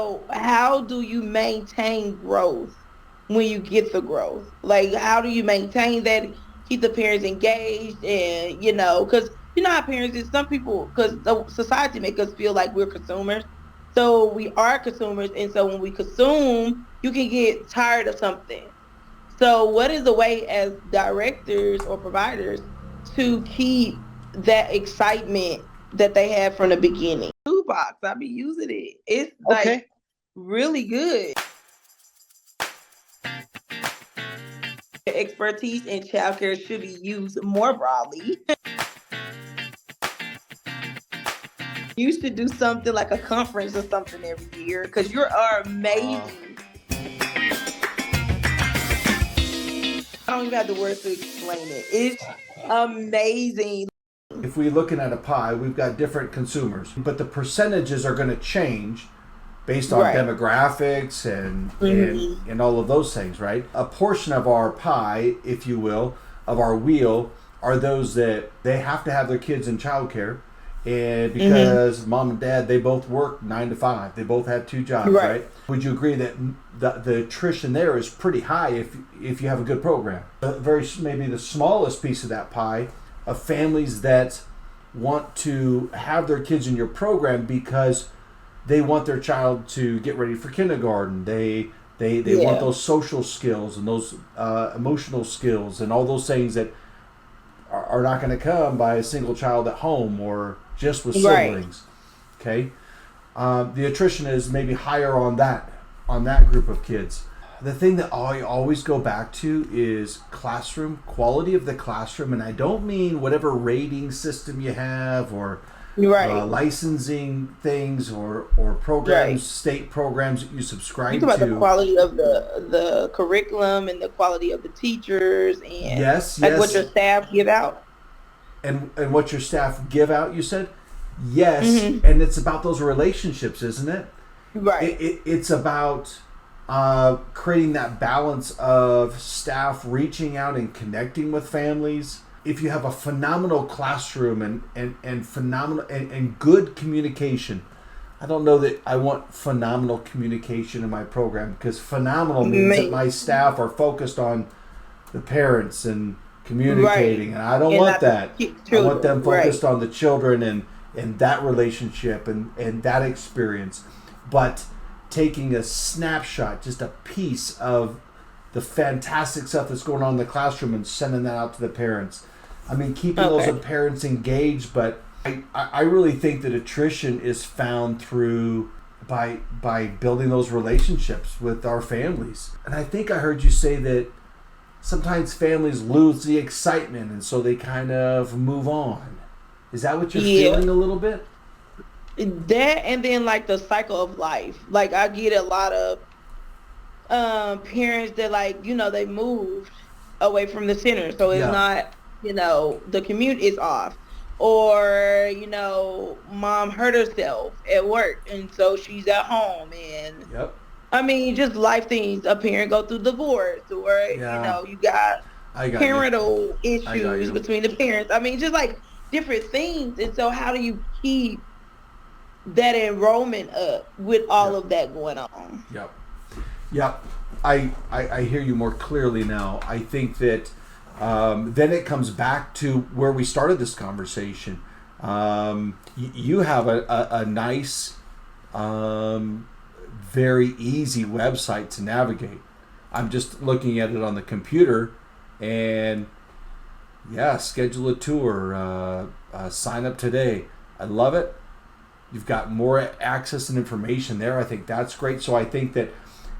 so how do you maintain growth when you get the growth? Like, how do you maintain that, keep the parents engaged, and because how parents is, some people, because the society make us feel like we're consumers. So we are consumers, and so when we consume, you can get tired of something. So what is the way as directors or providers to keep that excitement that they had from the beginning? Toolbox, I be using it. It's like Okay. really good. Expertise in childcare should be used more broadly. You should do something like a conference or something every year because you are Uh, amazing. I don't even have the words to explain it. It's amazing. if we're looking at a pie, we've got different consumers, but the percentages are going to change based on Right. demographics and, Mm-hmm. and all of those things, right? A portion of our pie, if you will, of our wheel, are those that they have to have their kids in childcare, and Mm-hmm. because mom and dad, they both work 9 to 5, they both have two jobs, Right. right? Would you agree that the attrition there is pretty high if you have a good program? Maybe the smallest piece of that pie of families that want to have their kids in your program because they want their child to get ready for kindergarten. They want Yeah. those social skills and those emotional skills and all those things that are not going to come by a single child at home or just with Right. siblings. Okay, the attrition is maybe higher on that group of kids. The thing that I always go back to is classroom quality of the classroom, and I don't mean whatever rating system you have or Right. licensing things or Right. programs, state programs that you You subscribe talk about the to. quality of the curriculum and the quality of the teachers and Yes, like what your yes, staff give out. and what your staff give out. You said yes, Mm-hmm. and it's about those relationships, isn't it? Right. It's about creating that balance of staff reaching out and connecting with families. If you have a phenomenal classroom and phenomenal and good communication, I don't know that I want phenomenal communication in my program, because phenomenal means that Me. my staff are focused on the parents and Right. communicating, and I don't And want not the that. I want children. them Right. focused on the children and that relationship and that experience. But taking a snapshot, just a piece of the fantastic stuff that's going on in the classroom and sending that out to the parents. I mean, keeping those Okay. parents engaged, but I really think that attrition is found through by building those relationships with our families. And I think I heard you say that sometimes families lose the excitement and so they kind of move on. Is that what you're Yeah. feeling a little bit? That, and then like the cycle of life. Like I get a lot of parents that, like, they moved away from the center. So it's Yeah. not, the commute is off. Or, mom hurt herself at work and so she's at home, and Yep. I mean just life things. A parent go through divorce, or Yeah. you got I got you. parental I got issues you. between the parents. I mean, just like different things. And so how do you keep that enrollment up with all Yep. of that going on? Yep. Yep. I hear you more clearly now. I think that then it comes back to where we started this conversation. You have a nice, very easy website to navigate. I'm just looking at it on the computer, and yeah, schedule a tour, sign up today. I love it. You've got more access and information there. I think that's great. So I think that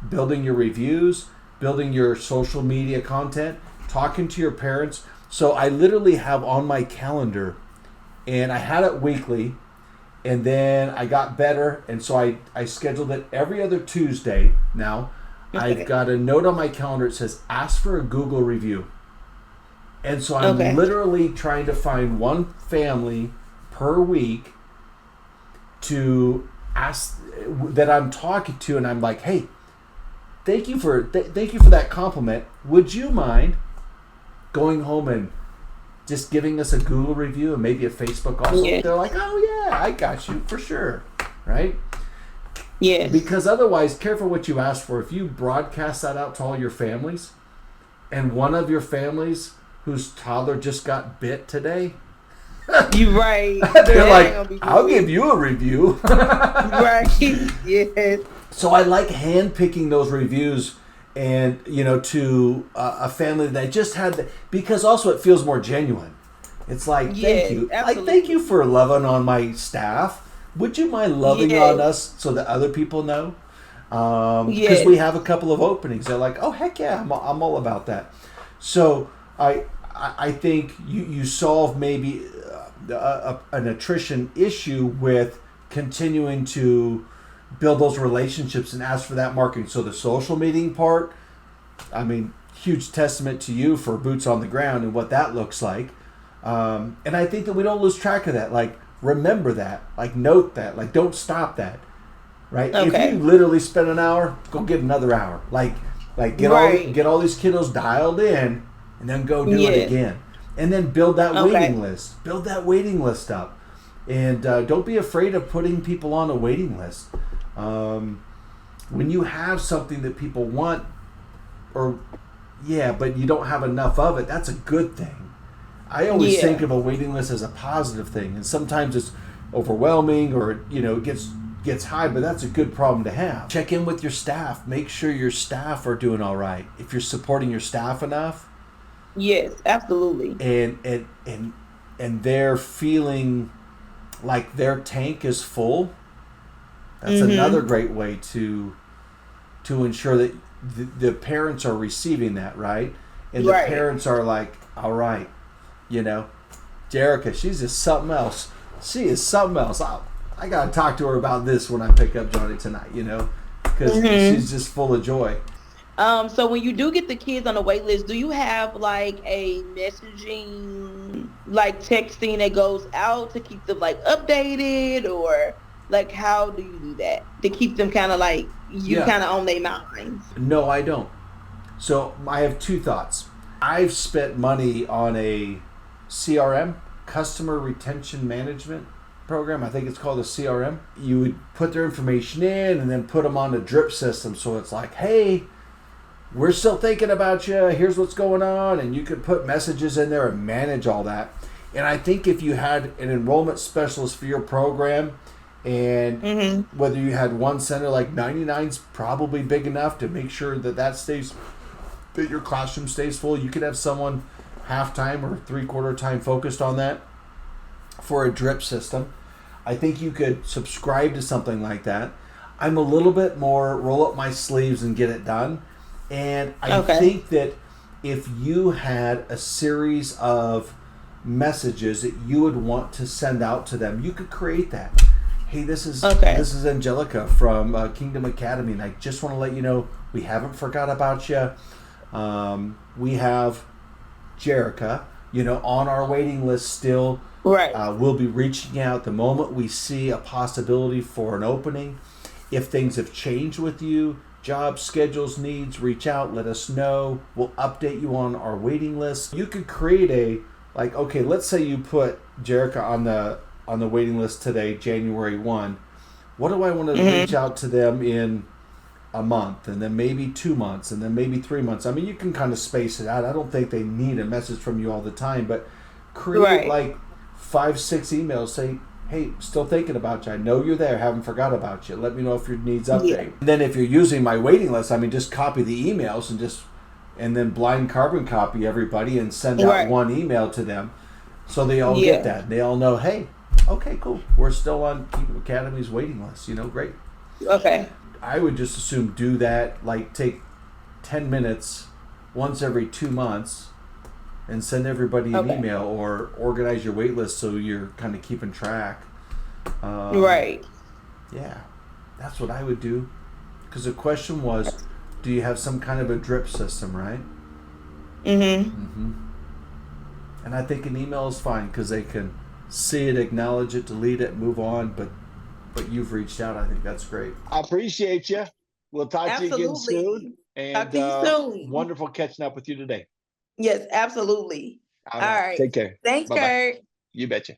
building your reviews, building your social media content, talking to your parents. So I literally have on my calendar, and I had it weekly, and then I got better, and so I scheduled it every other Tuesday now. I've Okay. got a note on my calendar. It says, ask for a Google review. And so I'm Okay. literally trying to find one family per week to ask that I'm talking to, and I'm like, hey, thank you for that compliment. Would you mind going home and just giving us a Google review and maybe a Facebook also? Yeah. They're like, oh yeah, I got you for sure, right? Yes. Because otherwise, careful what you ask for. If you broadcast that out to all your families, and one of your families whose toddler just got bit today, You right. they're That ain't like, gonna be I'll good. give you a review. Right. Yes. So I like handpicking those reviews, and to a family that just had because also it feels more genuine. It's like, thank Yes. you, like, thank you Absolutely. for loving on my staff. Would you mind loving on Yes. us so that other people know? Because we Yes. have a couple of openings. They're like, oh heck yeah, I'm all about that. So I think you solve maybe an attrition issue with continuing to build those relationships and ask for that marketing. So the social meeting part, I mean, huge testament to you for boots on the ground and what that looks like. And I think that we don't lose track of that. Like, remember that. Like, note that. Like, don't stop that. Right? If you Okay. literally spend an hour, go get another hour. Like Right. get all these kiddos dialed in, and then go do it Yes. again. And then build that waiting Okay. list. Build that waiting list up. And don't be afraid of putting people on a waiting list. When you have something that people want, or but you don't have enough of it, that's a good thing. I always think Yeah. of a waiting list as a positive thing, and sometimes it's overwhelming or it gets high, but that's a good problem to have. Check in with your staff. Make sure your staff are doing all right. If you're supporting your staff enough, Yes. Absolutely. and they're feeling like their tank is full, that's another Mm-hmm. great way to ensure that the parents are receiving that, right? And the Right. parents are like, all right, you know, Jerica, she's just something else. She is something else. I got to talk to her about this when I pick up Johnny tonight, because Mm-hmm. she's just full of joy. So when you do get the kids on the wait list, do you have like a messaging, like texting that goes out to keep them like updated, or like how do you do that to keep them kind of like you Yeah. kind of on their minds? No, I don't. So I have two thoughts. I've spent money on a CRM, customer retention management program. I think it's called a CRM. You would put their information in and then put them on a drip system. So it's like, hey, we're still thinking about you. Here's what's going on. And you could put messages in there and manage all that. And I think if you had an enrollment specialist for your program, and Mm-hmm. whether you had one center, like 99's probably big enough to make sure that stays, that your classroom stays full. You could have someone half time or 3/4 time focused on that for a drip system. I think you could subscribe to something like that. I'm a little bit more roll up my sleeves and get it done. And I Okay. think that if you had a series of messages that you would want to send out to them, you could create that. Hey, Okay. this is Angelica from Kingdom Academy, and I just want to let you know we haven't forgot about you. We have Jerica, on our waiting list still. Right. We'll be reaching out the moment we see a possibility for an opening. If things have changed with you, job schedules, needs, reach out, let us know. We'll update you on our waiting list. You could create okay, let's say you put Jerica on the waiting list today, January 1. What do I want to reach Mm-hmm. out to them in a month, and then maybe 2 months, and then maybe 3 months? I mean, you can kind of space it out. I don't think they need a message from you all the time, but create Right. like 5, 6 emails. Say, hey, still thinking about you. I know you're there. Haven't forgot about you. Let me know if your needs Yeah. update. And then if you're using my waiting list, I mean, just copy the emails and then blind carbon copy everybody and send out Right. one email to them, so they all get Yeah. that. They all know, hey, okay, cool. We're still on Kingdom Academy's waiting list. Great. Okay. I would just assume do that, like take 10 minutes once every 2 months and send everybody an Okay. email, or organize your wait list so you're kind of keeping track. Um, Right. yeah, that's what I would do. Because the question was, do you have some kind of a drip system, right? Mm-hmm. Mm-hmm. And I think an email is fine because they can see it, acknowledge it, delete it, move on. But you've reached out. I think that's great. I appreciate you. We'll talk to you again soon. Absolutely. Talk And to you soon. wonderful catching up with you today. Yes, absolutely. All All right. right. Take care. Thanks, Bye bye. Kurt. You betcha.